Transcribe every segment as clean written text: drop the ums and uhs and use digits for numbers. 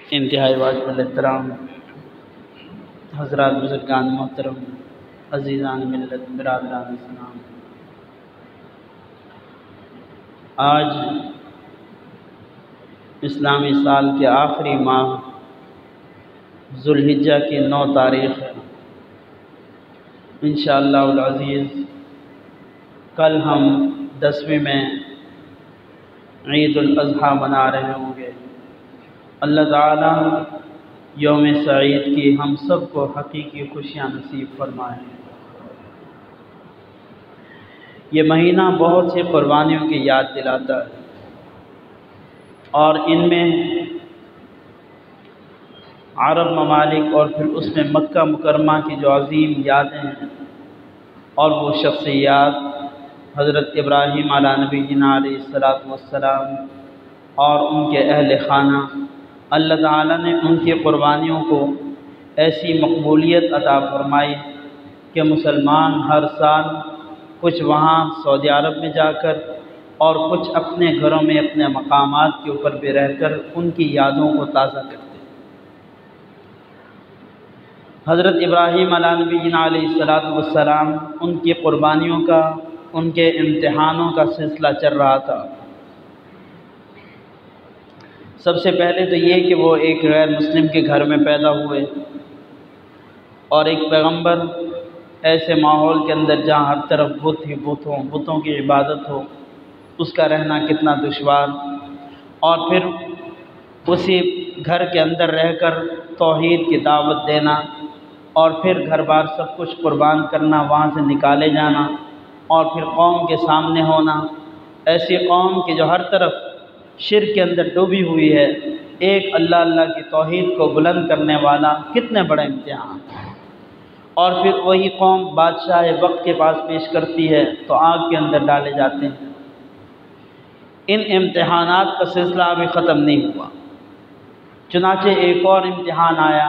انتہائی واجب الاحترام حضرات بزرگان محترم، عزیزان ملت، برادران اسلام، آج اسلامی سال کے آخری ماہ ذوالحجہ کی 9 تاریخ ہے۔ انشاءاللہ العزیز کل ہم 10ویں میں عید الاضحیٰ منا رہے ہوں گے۔ اللہ تعالیٰ یوم سعید کی ہم سب کو حقیقی خوشیاں نصیب فرمائے۔ یہ مہینہ بہت سے قربانیوں کی یاد دلاتا ہے، اور ان میں عرب ممالک اور پھر اس میں مکہ مکرمہ کی جو عظیم یادیں ہیں اور وہ شخصیات حضرت ابراہیم علیہ نبینا علیہ السلام اور ان کے اہل خانہ، اللہ تعالیٰ نے ان کی قربانیوں کو ایسی مقبولیت عطا فرمائی کہ مسلمان ہر سال کچھ وہاں سعودی عرب میں جا کر اور کچھ اپنے گھروں میں اپنے مقامات کے اوپر بھی رہ کر ان کی یادوں کو تازہ کرتے ہیں۔ حضرت ابراہیم علیہ نبینا علیہ السلام ان کی قربانیوں کا، ان کے امتحانوں کا سلسلہ چل رہا تھا۔ سب سے پہلے تو یہ کہ وہ ایک غیر مسلم کے گھر میں پیدا ہوئے، اور ایک پیغمبر ایسے ماحول کے اندر جہاں ہر طرف بت ہی بتوں کی عبادت ہو، اس کا رہنا کتنا دشوار، اور پھر اسی گھر کے اندر رہ کر توحید کی دعوت دینا، اور پھر گھر بار سب کچھ قربان کرنا، وہاں سے نکالے جانا، اور پھر قوم کے سامنے ہونا، ایسی قوم کہ جو ہر طرف شرک کے اندر ڈوبی ہوئی ہے، ایک اللہ کی توحید کو بلند کرنے والا، کتنے بڑے امتحان۔ اور پھر وہی قوم بادشاہ وقت کے پاس پیش کرتی ہے تو آگ کے اندر ڈالے جاتے ہیں۔ ان امتحانات کا سلسلہ ابھی ختم نہیں ہوا، چنانچہ ایک اور امتحان آیا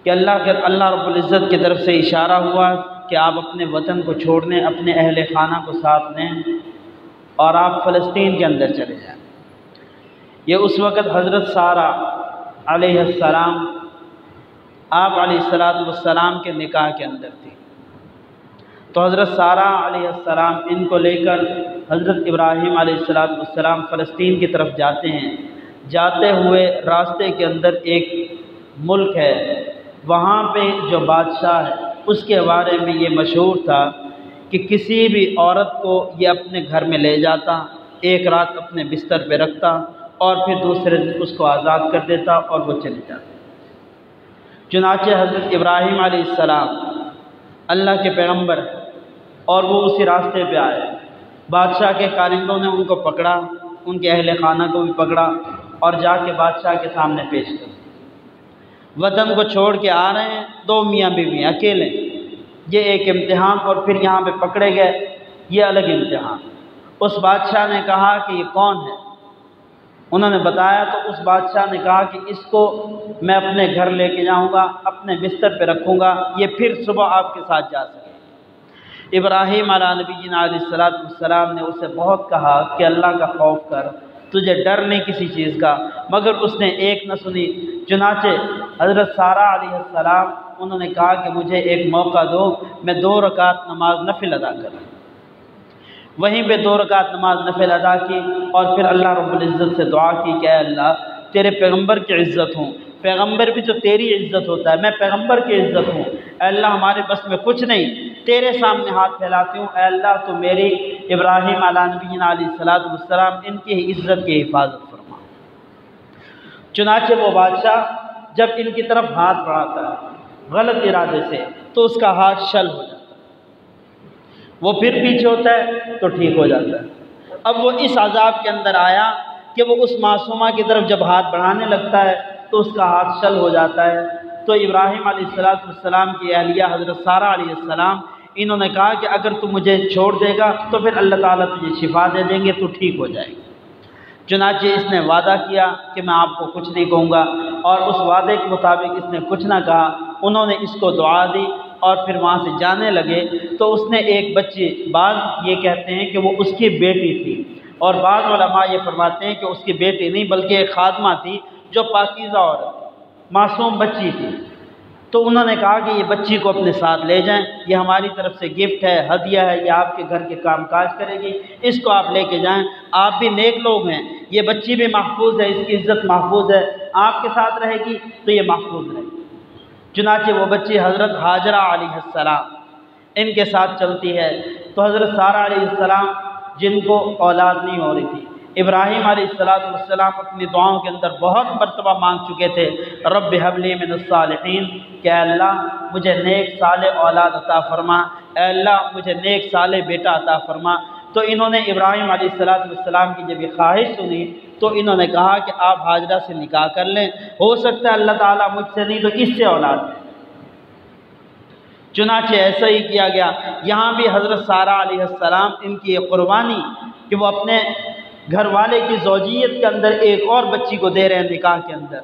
کہ اللہ رب العزت کی طرف سے اشارہ ہوا کہ آپ اپنے وطن کو چھوڑ دیں، اپنے اہل خانہ کو ساتھ لیں اور آپ فلسطین کے اندر چلے جائیں۔ یہ اس وقت حضرت سارہ علیہ السلام آپ علیہ السلام کے نکاح کے اندر تھی، تو حضرت سارہ علیہ السلام ان کو لے کر حضرت ابراہیم علیہ السلام فلسطین کی طرف جاتے ہیں۔ جاتے ہوئے راستے کے اندر ایک ملک ہے، وہاں پہ جو بادشاہ ہے اس کے بارے میں یہ مشہور تھا کہ کسی بھی عورت کو یہ اپنے گھر میں لے جاتا، ایک رات اپنے بستر پہ رکھتا اور پھر دوسرے دن اس کو آزاد کر دیتا اور وہ چلے جاتا۔ چنانچہ حضرت ابراہیم علیہ السلام اللہ کے پیغمبر اور وہ اسی راستے پہ آئے، بادشاہ کے کارندوں نے ان کو پکڑا، ان کے اہل خانہ کو بھی پکڑا اور جا کے بادشاہ کے سامنے پیش کر۔ وطن کو چھوڑ کے آ رہے ہیں، 2 میاں بیوی اکیلے، یہ ایک امتحان، اور پھر یہاں پہ پکڑے گئے، یہ الگ امتحان۔ اس بادشاہ نے کہا کہ یہ کون ہے؟ انہوں نے بتایا تو اس بادشاہ نے کہا کہ اس کو میں اپنے گھر لے کے جاؤں گا، اپنے بستر پہ رکھوں گا، یہ پھر صبح آپ کے ساتھ جا سکے۔ ابراہیم علیہ نبینا علیہ السلام نے اسے بہت کہا کہ اللہ کا خوف کر، تجھے ڈر نہیں کسی چیز کا، مگر اس نے ایک نہ سنی۔ چنانچہ حضرت سارہ علیہ السلام انہوں نے کہا کہ مجھے ایک موقع دو، میں 2 رکعت نماز نفل ادا کروں۔ وہیں پہ 2 رکعت نماز نفل ادا کی اور پھر اللہ رب العزت سے دعا کی کہ اے اللہ تیرے پیغمبر کی عزت ہوں، پیغمبر بھی تو تیری عزت ہوتا ہے، میں پیغمبر کی عزت ہوں، اے اللہ ہمارے بس میں کچھ نہیں، تیرے سامنے ہاتھ پھیلاتی ہوں، اے اللہ تو میری ابراہیم علیہ نبینا علیہ السلام ان کی عزت کی حفاظت فرما۔ چنانچہ وہ بادشاہ جب ان کی طرف ہاتھ بڑھاتا ہے غلط ارادے سے تو اس کا ہاتھ شل ہو جاتا ہے، وہ پھر پیچھے ہوتا ہے تو ٹھیک ہو جاتا ہے۔ اب وہ اس عذاب کے اندر آیا کہ وہ اس معصومہ کی طرف جب ہاتھ بڑھانے لگتا ہے تو اس کا ہاتھ شل ہو جاتا ہے۔ تو ابراہیم علیہ السلام کی اہلیہ حضرت سارہ علیہ السلام انہوں نے کہا کہ اگر تو مجھے چھوڑ دے گا تو پھر اللہ تعالیٰ تجھے شفا دے دیں گے، تو ٹھیک ہو جائے گا۔ چنانچہ اس نے وعدہ کیا کہ میں آپ کو کچھ نہیں کہوں گا، اور اس وعدے کے مطابق اس نے کچھ نہ کہا۔ انہوں نے اس کو دعا دی اور پھر وہاں سے جانے لگے تو اس نے ایک بچی، بعض یہ کہتے ہیں کہ وہ اس کی بیٹی تھی، اور بعض علماء یہ فرماتے ہیں کہ اس کی بیٹی نہیں بلکہ ایک خادمہ تھی جو پاکیزہ عورت، معصوم بچی تھی، تو انہوں نے کہا کہ یہ بچی کو اپنے ساتھ لے جائیں، یہ ہماری طرف سے گفٹ ہے، ہدیہ ہے، یہ آپ کے گھر کے کام کاج کرے گی، اس کو آپ لے کے جائیں، آپ بھی نیک لوگ ہیں، یہ بچی بھی محفوظ ہے، اس کی عزت محفوظ ہے، آپ کے ساتھ رہے گی تو یہ محفوظ رہے گی۔ چنانچہ وہ بچی حضرت ہاجرہ علیہ السلام ان کے ساتھ چلتی ہے، تو حضرت سارہ علیہ السلام جن کو اولاد نہیں ہو رہی تھی، ابراہیم علیہ السلام اپنی دعاؤں کے اندر بہت مرتبہ مانگ چکے تھے، رب حب لی من الصالحین، کہ اے اللہ مجھے نیک صالح اولاد عطا فرما، اے اللہ مجھے نیک صالح بیٹا عطا فرما۔ تو انہوں نے ابراہیم علیہ السلام کی جب یہ خواہش سنی تو انہوں نے کہا کہ آپ ہاجرہ سے نکاح کر لیں، ہو سکتا ہے اللہ تعالیٰ مجھ سے نہیں تو اس سے اولاد دے۔ چنانچہ ایسا ہی کیا گیا۔ یہاں بھی حضرت سارہ علیہ السلام ان کی یہ قربانی کہ وہ اپنے گھر والے کی زوجیت کے اندر ایک اور بچی کو دے رہے ہیں نکاح کے اندر،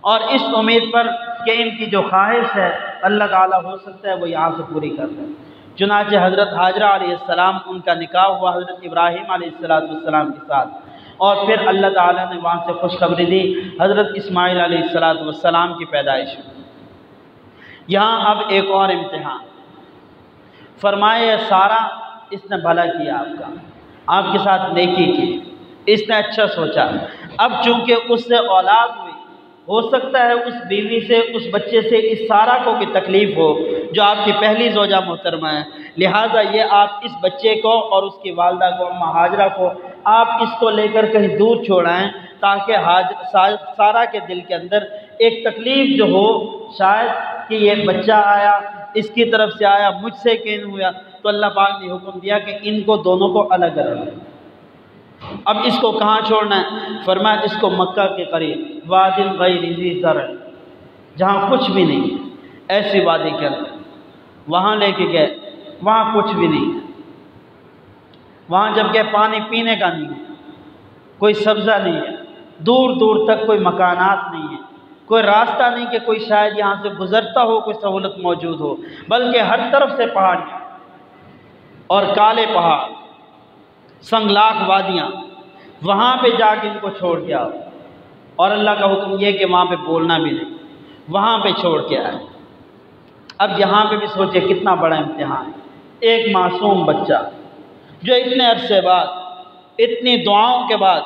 اور اس امید پر کہ ان کی جو خواہش ہے اللہ تعالیٰ ہو سکتا ہے وہ یہاں سے پوری کر دے۔ چنانچہ حضرت ہاجرہ علیہ السلام ان کا نکاح ہوا حضرت ابراہیم علیہ السلام کے ساتھ، اور پھر اللہ تعالیٰ نے وہاں سے خوشخبری دی، حضرت اسماعیل علیہ السلام کی پیدائش ہوئی۔ یہاں اب ایک اور امتحان، فرمائے سارہ اس نے بھلا کیا آپ کا، آپ کے ساتھ نیکی کی، اس نے اچھا سوچا، اب چونکہ اس سے اولاد ہوئی، ہو سکتا ہے اس بیوی سے، اس بچے سے اس سارہ کو کوئی تکلیف ہو جو آپ کی پہلی زوجہ محترمہ ہے، لہٰذا یہ آپ اس بچے کو اور اس کی والدہ کو اماں ہاجرہ کو آپ اس کو لے کر کہیں دور چھوڑائیں، تاکہ سارہ کے دل کے اندر ایک تکلیف جو ہو شاید کہ یہ بچہ آیا اس کی طرف سے آیا مجھ سے کیوں نہیں ہوا، تو اللہ پاک نے حکم دیا کہ ان کو دونوں کو الگ رکھنا۔ اب اس کو کہاں چھوڑنا ہے؟ فرمایا اس کو مکہ کے قریب وادی غیر ذی زرع، جہاں کچھ بھی نہیں ہے، ایسی وادی کے اندر وہاں لے کے گئے، وہاں کچھ بھی نہیں ہے، وہاں جب گئے پانی پینے کا نہیں ہے، کوئی سبزہ نہیں ہے، دور دور تک کوئی مکانات نہیں ہے، کوئی راستہ نہیں کہ کوئی شاید یہاں سے گزرتا ہو، کوئی سہولت موجود ہو، بلکہ ہر طرف سے پہاڑیاں اور کالے پہاڑ، سنگلاخ وادیاں، وہاں پہ جا کے ان کو چھوڑ کے آؤ، اور اللہ کا حکم یہ کہ وہاں پہ بولنا بھی نہیں، وہاں پہ چھوڑ کے آئے۔ اب یہاں پہ بھی سوچے کتنا بڑا امتحان ہے، ایک معصوم بچہ جو اتنے عرصے بعد اتنی دعاؤں کے بعد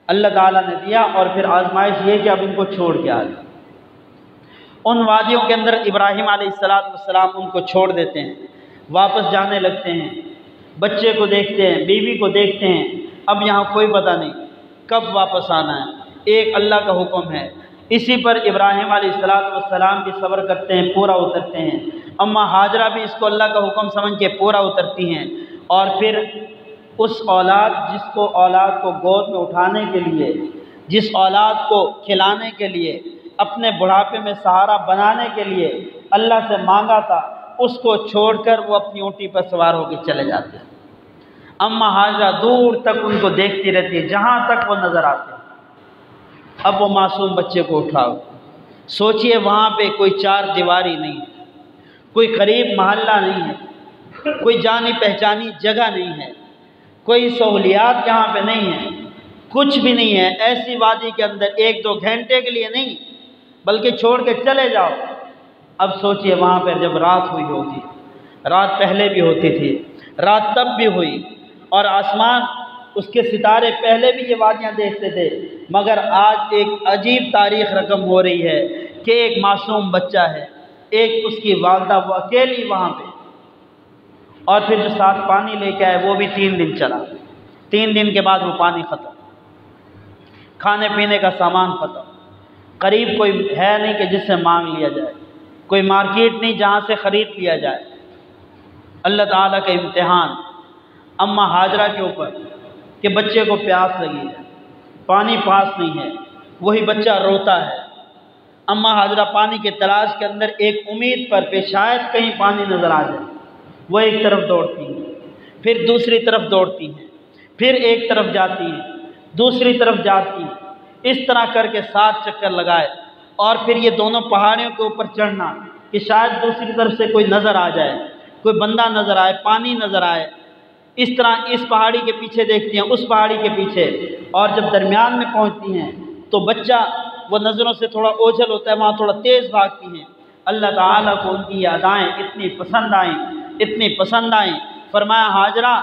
اللہ تعالیٰ نے دیا، اور پھر آزمائش یہ کہ اب ان کو چھوڑ کے آ جائے۔ ان وادیوں کے اندر ابراہیم علیہ السلام ان کو چھوڑ دیتے ہیں، واپس جانے لگتے ہیں، بچے کو دیکھتے ہیں، بیوی کو دیکھتے ہیں، اب یہاں کوئی پتہ نہیں کب واپس آنا ہے، ایک اللہ کا حکم ہے۔ اسی پر ابراہیم علیہ السلام بھی صبر کرتے ہیں، پورا اترتے ہیں، اماں ہاجرہ بھی اس کو اللہ کا حکم سمجھ کے پورا اترتی ہیں، اور پھر اس اولاد جس کو اولاد کو گود میں اٹھانے کے لیے، جس اولاد کو کھلانے کے لیے، اپنے بڑھاپے میں سہارا بنانے کے لیے اللہ سے مانگا تھا، اس کو چھوڑ کر وہ اپنی اونٹی پر سوار ہو کے چلے جاتے ہیں۔ اماں ہاجرہ دور تک ان کو دیکھتی رہتی ہے جہاں تک وہ نظر آتے ہیں۔ اب وہ معصوم بچے کو اٹھاؤ، سوچئے وہاں پہ کوئی چار دیواری نہیں ہے، کوئی قریب محلہ نہیں ہے، کوئی جانی پہچانی جگہ نہیں ہے، کوئی سہولیات یہاں پہ نہیں ہے، کچھ بھی نہیں ہے، ایسی وادی کے اندر ایک دو گھنٹے کے لیے نہیں بلکہ چھوڑ کے چلے جاؤ۔ اب سوچئے وہاں پہ جب رات ہوئی ہوگی، رات پہلے بھی ہوتی تھی، رات تب بھی ہوئی، اور آسمان اس کے ستارے پہلے بھی یہ وادیاں دیکھتے تھے، مگر آج ایک عجیب تاریخ رقم ہو رہی ہے کہ ایک معصوم بچہ ہے، ایک اس کی والدہ، وہ اکیلی وہاں پہ، اور پھر جو ساتھ پانی لے کے آئے وہ بھی 3 دن چلا، 3 دن کے بعد وہ پانی ختم، کھانے پینے کا سامان ختم، قریب کوئی ہے نہیں کہ جس سے مانگ لیا جائے، کوئی مارکیٹ نہیں جہاں سے خرید لیا جائے۔ اللہ تعالیٰ کا امتحان اماں ہاجرہ کے اوپر کہ بچے کو پیاس لگی ہے، پانی پاس نہیں ہے، وہی بچہ روتا ہے، اماں ہاجرہ پانی کے تلاش کے اندر ایک امید پر کہ شاید کہیں پانی نظر آ جائے، وہ ایک طرف دوڑتی ہیں، پھر دوسری طرف دوڑتی ہیں، پھر ایک طرف جاتی ہیں، دوسری طرف جاتی ہیں، اس طرح کر کے 7 چکر لگائے، اور پھر یہ دونوں پہاڑیوں کے اوپر چڑھنا کہ شاید دوسری طرف سے کوئی نظر آ جائے، کوئی بندہ نظر آئے، پانی نظر آئے، اس طرح اس پہاڑی کے پیچھے دیکھتی ہیں، اس پہاڑی کے پیچھے، اور جب درمیان میں پہنچتی ہیں تو بچہ وہ نظروں سے تھوڑا اوجھل ہوتا ہے، وہاں تھوڑا تیز بھاگتی ہیں۔ اللہ تعالیٰ کو ان کی یہ ادائیں اتنی پسند آئیں، اتنی پسند آئیں، فرمایا ہاجرہ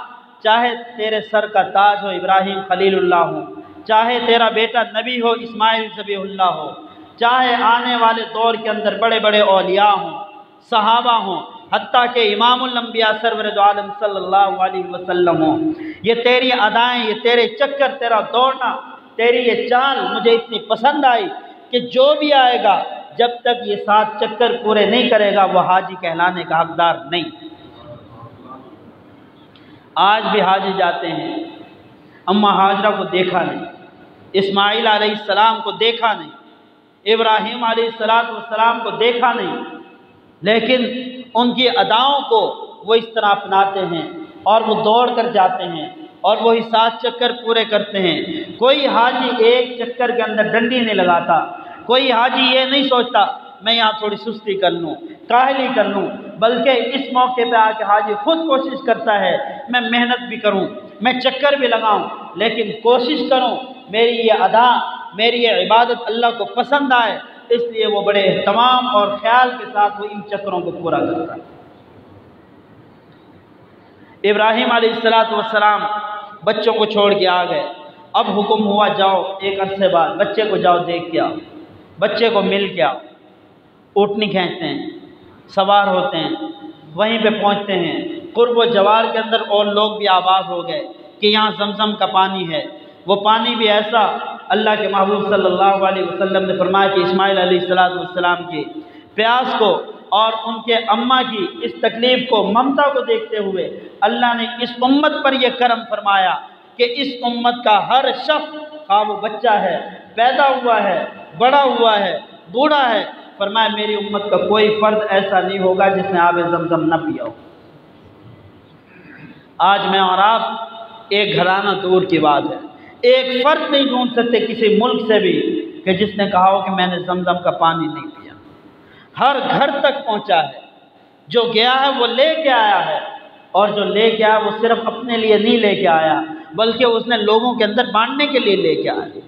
چاہے تیرے سر کا تاج ہو ابراہیم خلیل اللہ ہو، چاہے تیرا بیٹا نبی ہو اسماعیل ذبیح اللہ ہو، چاہے آنے والے دور کے اندر بڑے بڑے اولیاء ہوں، صحابہ ہوں، حتیٰ کہ امام الانبیاء سرور دو عالم صلی اللہ علیہ وسلم ہوں، یہ تیری ادائیں، یہ تیرے چکر، تیرا دوڑنا، تیری یہ چال مجھے اتنی پسند آئی کہ جو بھی آئے گا جب تک یہ 7 چکر پورے نہیں کرے گا وہ حاجی کہلانے کا حقدار نہیں۔ آج بھی حاجی جاتے ہیں، اما ہاجرہ کو دیکھا نہیں، اسماعیل علیہ السلام کو دیکھا نہیں، ابراہیم علیہ السلام کو دیکھا نہیں، لیکن ان کی اداؤں کو وہ اس طرح اپناتے ہیں اور وہ دوڑ کر جاتے ہیں اور وہی 7 چکر پورے کرتے ہیں۔ کوئی حاجی ایک چکر کے اندر ڈنڈی نہیں لگاتا، کوئی حاجی یہ نہیں سوچتا میں یہاں تھوڑی سستی کر لوں، کاہلی کر لوں، بلکہ اس موقع پہ آ کے حاجی خود کوشش کرتا ہے میں محنت بھی کروں، میں چکر بھی لگاؤں، لیکن کوشش کروں میری یہ ادا، میری یہ عبادت اللہ کو پسند آئے، اس لیے وہ بڑے اہتمام اور خیال کے ساتھ وہ ان چکروں کو پورا کرتا ہے۔ ابراہیم علیہ السلام بچوں کو چھوڑ کے آ گئے، اب حکم ہوا جاؤ ایک عرصے بعد بچے کو جاؤ دیکھ کے آؤ، بچے کو مل کے آؤ، اونٹنی کھینچتے ہیں، سوار ہوتے ہیں، وہیں پہ پہنچتے ہیں، قرب و جوار کے اندر اور لوگ بھی آباد ہو گئے کہ یہاں زمزم کا پانی ہے، وہ پانی بھی ایسا اللہ کے محبوب صلی اللہ علیہ وسلم نے فرمایا کہ اسماعیل علیہ السلام کی پیاس کو اور ان کے اماں کی اس تکلیف کو، ممتا کو دیکھتے ہوئے اللہ نے اس امت پر یہ کرم فرمایا کہ اس امت کا ہر شخص، خواہ وہ بچہ ہے، پیدا ہوا ہے، بڑا ہوا ہے، بوڑھا ہے، فرمایا میری امت کا کوئی فرد ایسا نہیں ہوگا جس نے آب زمزم نہ پیا ہو۔ آج میں اور آپ ایک گھرانہ دور کی بات ہے، ایک فرد نہیں ڈھونڈ سکتے کسی ملک سے بھی کہ جس نے کہا ہو کہ میں نے زمزم کا پانی نہیں پیا۔ ہر گھر تک پہنچا ہے، جو گیا ہے وہ لے کے آیا ہے، اور جو لے کے آیا وہ صرف اپنے لیے نہیں لے کے آیا بلکہ اس نے لوگوں کے اندر بانٹنے کے لیے لے کے آیا،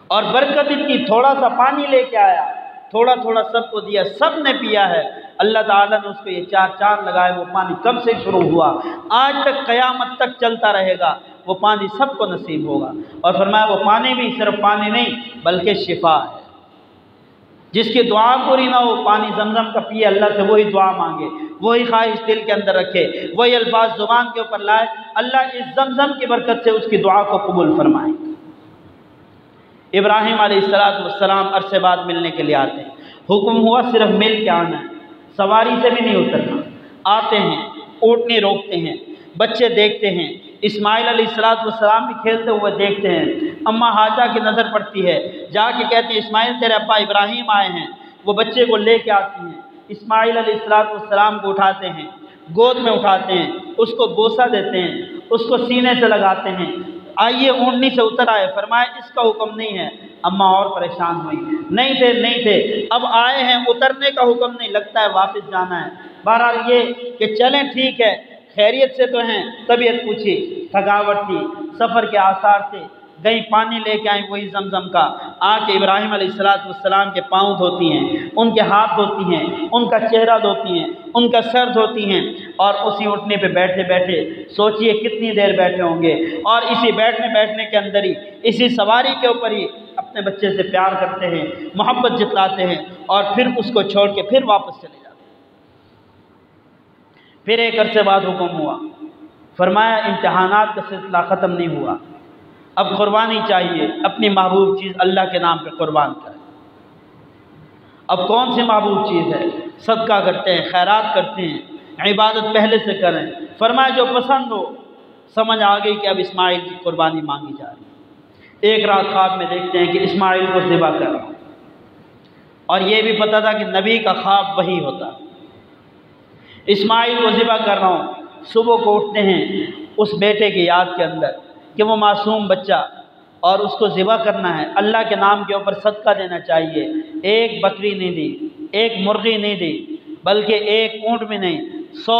اور برکت اتنی، تھوڑا سا پانی لے کے آیا، تھوڑا تھوڑا سب کو دیا، سب نے پیا ہے۔ اللہ تعالیٰ نے اس کو یہ 4 چاند لگائے، وہ پانی کب سے شروع ہوا آج تک قیامت تک چلتا رہے گا، وہ پانی سب کو نصیب ہوگا۔ اور فرمایا وہ پانی بھی صرف پانی نہیں بلکہ شفا ہے، جس کی دعا پوری نہ ہو پانی زمزم کا پیے، اللہ سے وہی دعا مانگے، وہی خواہش دل کے اندر رکھے، وہی الفاظ زبان کے اوپر لائے، اللہ اس زمزم کی برکت سے اس کی دعا کو قبول فرمائے۔ ابراہیم علیہ السلام عرصے بعد ملنے کے لیے آتے ہیں، حکم ہوا صرف مل کے آنا ہے، سواری سے بھی نہیں اترنا۔ آتے ہیں، اونٹنی روکتے ہیں، بچے دیکھتے ہیں، اسماعیل علیہ السلام بھی کھیلتے ہوئے دیکھتے ہیں، اماں حاجہ کی نظر پڑتی ہے، جا کے کہتے ہیں اسماعیل تیرے ابا ابراہیم آئے ہیں، وہ بچے کو لے کے آتی ہیں، اسماعیل علیہ السلام کو اٹھاتے ہیں، گود میں اٹھاتے ہیں، اس کو بوسہ دیتے ہیں، اس کو سینے سے لگاتے ہیں، آئیے اونٹنی سے اتر آئے، فرمایا اس کا حکم نہیں ہے۔ اماں اور پریشان ہوئی، نہیں تھے، اب آئے ہیں، اترنے کا حکم نہیں، لگتا ہے واپس جانا ہے۔ بہرحال یہ کہ چلیں ٹھیک ہے، خیریت سے تو ہیں، طبیعت پوچھی، تھکاوٹ تھی، سفر کے آثار تھے، گئی پانی لے کے آئیں وہی زمزم کا، آ کے ابراہیم علیہ السلام کے پاؤں دھوتی ہیں، ان کے ہاتھ دھوتی ہیں، ان کا چہرہ دھوتی ہیں، ان کا سر دھوتی ہیں، اور اسی اٹھنے پہ بیٹھے بیٹھے سوچئے کتنی دیر بیٹھے ہوں گے، اور اسی بیٹھنے کے اندر ہی، اسی سواری کے اوپر ہی اپنے بچے سے پیار کرتے ہیں، محبت جتلاتے ہیں، اور پھر اس کو چھوڑ کے پھر واپس چلے جاتے ہیں۔ پھر ایک عرصے بعد حکم ہوا، فرمایا امتحانات کا سلسلہ ختم نہیں ہوا، اب قربانی چاہیے، اپنی محبوب چیز اللہ کے نام پہ قربان کریں۔ اب کون سی محبوب چیز ہے؟ صدقہ کرتے ہیں، خیرات کرتے ہیں، عبادت پہلے سے کریں، فرمایا جو پسند ہو۔ سمجھ آ گئی کہ اب اسماعیل کی قربانی مانگی جا رہی ہے۔ ایک رات خواب میں دیکھتے ہیں کہ اسماعیل کو ذبح کر رہا ہوں، اور یہ بھی پتہ تھا کہ نبی کا خواب وہی ہوتا، اسماعیل کو ذبح کر رہا ہوں۔ صبح کو اٹھتے ہیں اس بیٹے کی یاد کے اندر کہ وہ معصوم بچہ، اور اس کو ذبح کرنا ہے، اللہ کے نام کے اوپر صدقہ دینا چاہیے۔ ایک بکری نہیں دی، ایک مرغی نہیں دی، بلکہ ایک اونٹ بھی نہیں، 100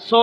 100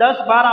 10, 12,